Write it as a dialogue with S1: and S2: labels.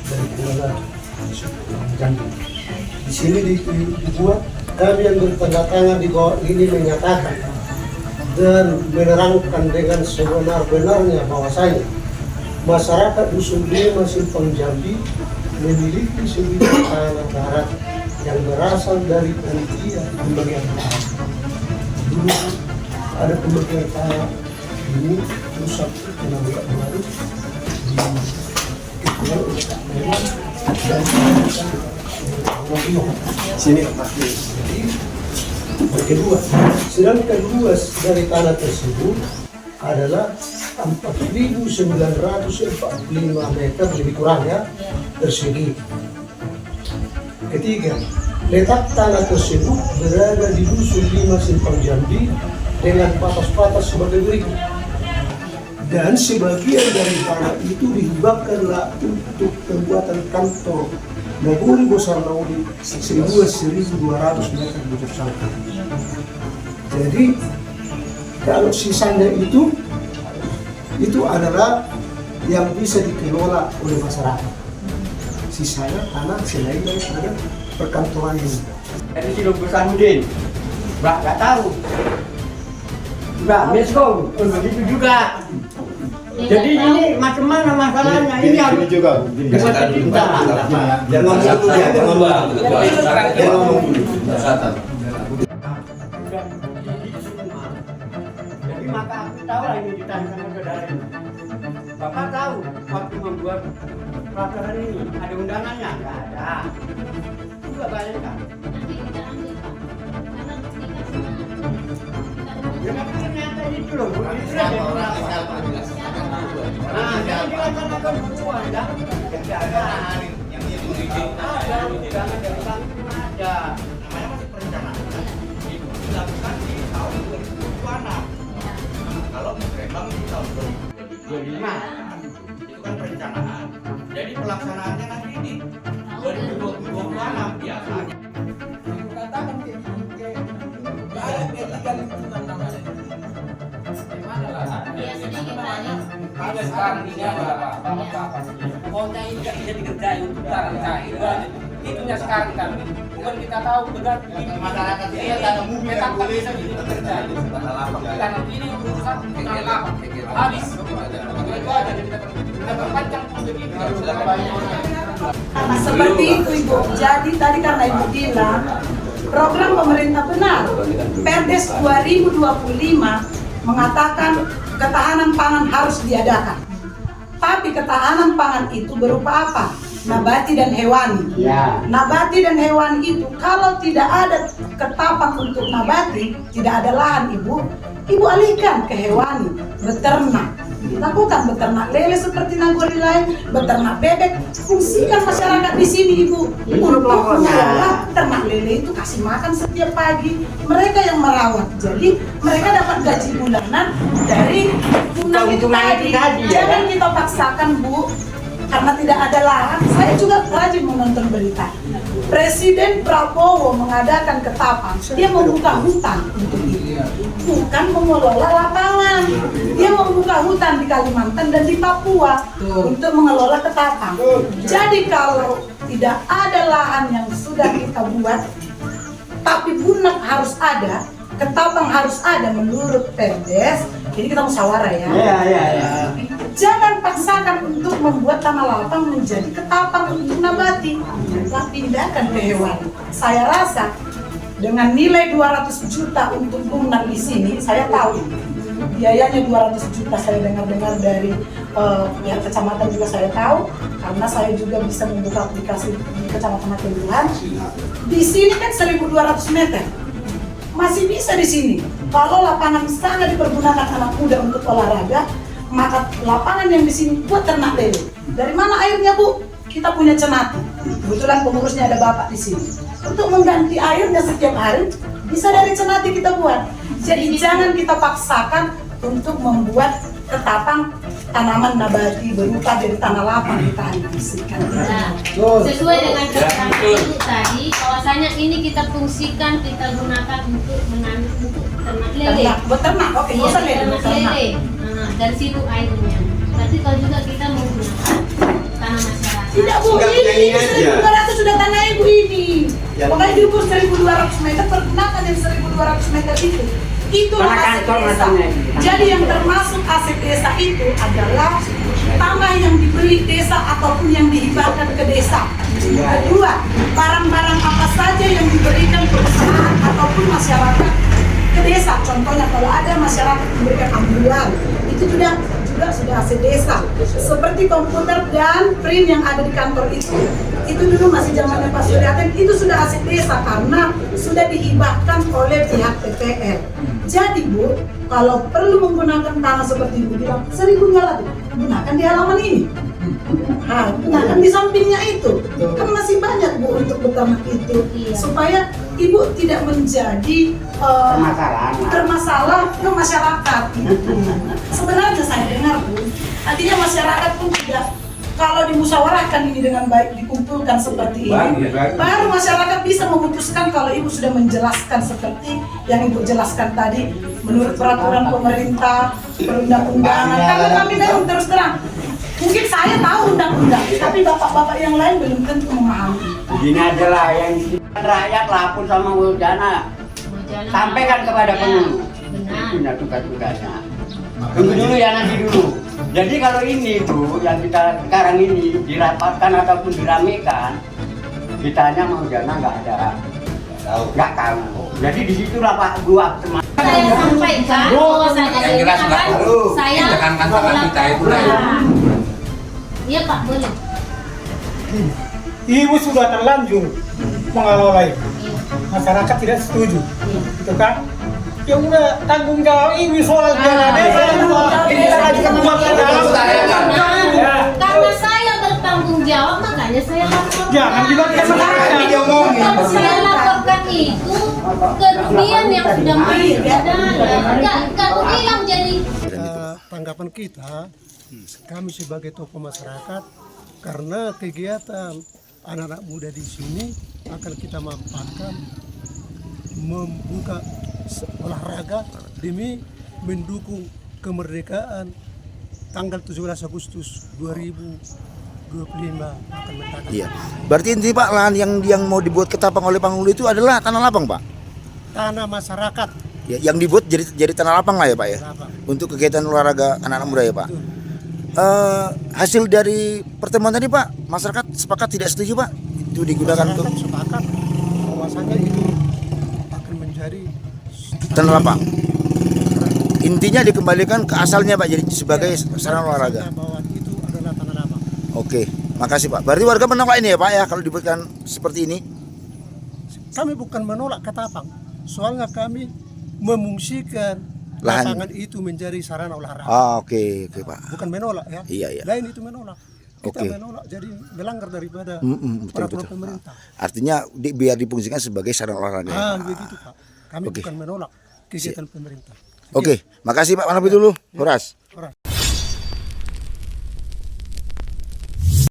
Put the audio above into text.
S1: dari Kuala Jambi. Di sini dibuat kami yang bertanda tangan di bawah ini menyatakan dan menerangkan dengan sebenar-benarnya bahwasanya masyarakat Dusun 5 Simpang Jambi memiliki 9 tanah darat yang berasal dari panitia pembagian tanah. Dulu ada pembagian tanah ini pusat tenaga baru diketuai oleh Kak Mewan dan sini pasti. Kedua, sedangkan luas dari tanah tersebut adalah 4.945 meter lebih kurang ya persegi. Ketiga, letak tanah tersebut berada di Dusun 5 Simpang Jambi dengan batas-batas sebagai berikut. Dan sebagian dari tanah itu dihibahkanlah untuk pembuatan kantor Naguri Bosarnaudi seluas 1.200 meter bujur sangkar. Jadi kalau sisanya itu adalah yang bisa dikelola oleh masyarakat. Sisanya tanah selain daripada perkantoran ini.
S2: Dari si Burhanuddin, Mbak nggak tahu. Mbak miskom, begitu juga. Jadi ini macam mana masalahnya? Ini harus
S3: juga.
S2: kita.
S3: Jangan ngomong dulu ya, jangan ngomong dulu.
S2: Jadi maka aku tahu lah ini ditanya sama saudara ini. Bapak tahu waktu membuat peraturan ini ada undangannya? Nggak ada. Juga banyak kan? Ya kan ternyata itu loh. Nah, jangan dilaksanakan semua ya. Ada. Ada undangan dari kami ada. Namanya masih perencanaan. Itu dilakukan di tahun 2026. Kalau memang di tahun 2025 itu kan perencanaan. Jadi pelaksanaannya nanti di 2026 biasanya.
S4: Katakan tiga lingkungan namanya.
S5: Ada sekarang ini apa? Pokoknya ini nggak bisa dikerjain untuk sekarang. Itunya sekarang kan. Bukan kita tahu benar ini
S2: Masyarakat ini tanah bumi
S5: kita tak bisa dikerjain. Tanah ini urusan tanah lapang. Habis. Itu aja kita perpanjang begitu.
S4: Seperti itu Ibu. Jadi tadi karena Ibu bilang program pemerintah benar. Perdes 2025 mengatakan ketahanan pangan harus diadakan. Tapi ketahanan pangan itu berupa apa? Nabati dan hewani.
S2: Ya.
S4: Nabati dan hewani itu kalau tidak ada ketapang untuk nabati, tidak ada lahan Ibu alihkan ke hewani, beternak. Lakukan beternak lele seperti Nagori lain, beternak bebek. Fungsikan masyarakat di sini Ibu untuk mengelola ternak lele itu, kasih makan setiap pagi. Mereka yang merawat, jadi mereka dapat gaji bulanan dari tunang itu tadi. Jangan kita paksakan Bu, karena tidak ada lahan. Saya juga rajin menonton berita. Presiden Prabowo mengadakan ketapang, dia membuka hutan untuk itu, bukan mengelola lapangan. Dia membuka hutan di Kalimantan dan di Papua untuk mengelola ketapang. Jadi kalau tidak ada lahan yang sudah kita buat, tapi bunak harus ada, ketapang harus ada menurut Perdes. Jadi kita musyawarah ya.
S2: Ya.
S4: Jangan paksakan untuk membuat tanah lapang menjadi ketapang untuk nabati, tapi pindahkan ke hewan. Saya rasa dengan nilai 200 juta untuk bunak di sini, saya tahu biayanya 200 juta. Saya dengar-dengar dari pihak kecamatan juga saya tahu, karena saya juga bisa membuka aplikasi di Kecamatan Akeluhan. Di sini kan 1.200 meter, masih bisa di sini. Kalau lapangan sangat dipergunakan anak muda untuk olahraga, maka lapangan yang di sini buat ternak lele. Dari mana airnya Bu? Kita punya Cenati. Kebetulan pengurusnya ada Bapak di sini. Untuk mengganti airnya setiap hari bisa dari Cenati kita buat. Jadi jangan kita paksakan untuk membuat ketapang tanaman nabati berupa dari tanah lapang kita fungsikan.
S6: Nah, sesuai dengan keterangan Ibu tadi, bahwasanya ini kita fungsikan, kita gunakan untuk menanam untuk ternak lele.
S4: Beternak, oke,
S6: Iya,
S4: bosan ya
S6: ternak lele. Nah, dari situ airnya. Berarti kalau juga kita menggunakan tanah masyarakat.
S4: Tidak Bu,
S3: Enggak,
S4: ini
S3: yang ini aja.
S4: 1.200 sudah tanah Ibu ini.
S3: Yang
S4: Pokoknya diukur 1.200 meter, pergunakan yang 1.200 meter itu. Itulah aset desa. Jadi yang termasuk aset desa itu adalah tanah yang dibeli desa ataupun yang dihibahkan ke desa. Kedua, barang-barang apa saja yang diberikan perusahaan ataupun masyarakat ke desa. Contohnya kalau ada masyarakat memberikan ambulan, itu sudah aset desa. Seperti komputer dan print yang ada di kantor itu dulu masih zamannya Pak Suryaten, itu sudah aset desa karena sudah dihibahkan oleh pihak PPL. Jadi Bu, kalau perlu menggunakan tanah seperti Ibu bilang, 1.000 lagi, gunakan di halaman ini. Nah, gunakan di sampingnya itu. Kan masih banyak Bu untuk beternak itu.
S6: Iya.
S4: Supaya Ibu tidak menjadi bermasalah ke masyarakat. Sebenarnya saya dengar Bu, artinya masyarakat pun tidak, kalau dimusyawarahkan ini dengan baik, dikumpulkan seperti ini, baru masyarakat bisa memutuskan kalau Ibu sudah menjelaskan seperti yang Ibu jelaskan tadi, menurut peraturan pemerintah, perundang-undangan. Karena kami memang terus terang, mungkin saya tahu undang-undang, tapi bapak-bapak yang lain belum tentu memahami.
S7: Begini aja lah, yang rakyat lapor sama Wojana, sampaikan kepada penghulu.
S6: Benar.
S7: Itu tugas-tugasnya. Tunggu dulu ya, nanti dulu. Jadi kalau ini tuh yang kita sekarang ini dirapatkan ataupun diramekan, ditanya sama Wojana nggak tahu. Jadi disitulah Pak gua
S6: Saya sampaikan bahwasanya
S5: Yang
S6: ini
S5: jelas nggak
S6: akan
S5: perlu
S6: saya
S5: ditekankan sama kita itu lah.
S6: Iya Pak, boleh.
S8: Ibu sudah terlanjur mengelola itu.
S6: Iya.
S8: Masyarakat tidak setuju,
S6: Iya.
S8: gitu kan? Ya udah, tanggung jawab ibu soal dana desa. Ini lagi membuat
S6: Nah, karena saya bertanggung jawab, makanya saya laporkan.
S8: Jangan dibagikan masyarakat.
S6: Kalau saya laporkan itu kerugian yang sudah masuk ke dalam, nggak hilang jadi.
S1: Tanggapan kita, kami sebagai tokoh masyarakat, karena kegiatan anak-anak muda di sini akan kita manfaatkan membuka olahraga demi mendukung kemerdekaan tanggal 17 Agustus 2025 akan mendatang.
S9: Iya. Berarti inti Pak, lahan yang mau dibuat ketapang oleh penghulu itu adalah tanah lapang Pak.
S1: Tanah masyarakat.
S9: Ya, yang dibuat jadi tanah lapang lah ya Pak ya.
S1: Lapang.
S9: Untuk kegiatan olahraga anak-anak muda ya Pak.
S1: Betul.
S9: Hasil dari pertemuan tadi Pak, masyarakat sepakat tidak setuju Pak itu digunakan untuk
S1: Masyarakat sepakat bahwasanya itu akan menjadi
S9: tanah lapang. Intinya dikembalikan ke asalnya Pak, jadi sebagai sarana olahraga.
S1: bahwa itu adalah tanah lapang.
S9: Oke, makasih Pak. Berarti warga menolak ini ya Pak ya kalau dibuatkan seperti ini.
S1: Kami bukan menolak ketapang, soalnya kami memungsikan
S9: Lahan.
S1: lapangan itu menjadi sarana olahraga.
S9: Oke Pak.
S1: Bukan menolak ya.
S9: Iya, iya.
S1: Lain itu menolak. Kita
S9: Oke.
S1: menolak jadi melanggar daripada
S9: Betul,
S1: peraturan
S9: betul.
S1: pemerintah.
S9: Artinya biar difungsikan sebagai sarana olahraga. ya, Pak.
S1: Begitu Pak. Kami
S9: Oke.
S1: bukan menolak kegiatan pemerintah.
S9: Oke, makasih Pak Manapi dulu. Horas.
S1: Orang.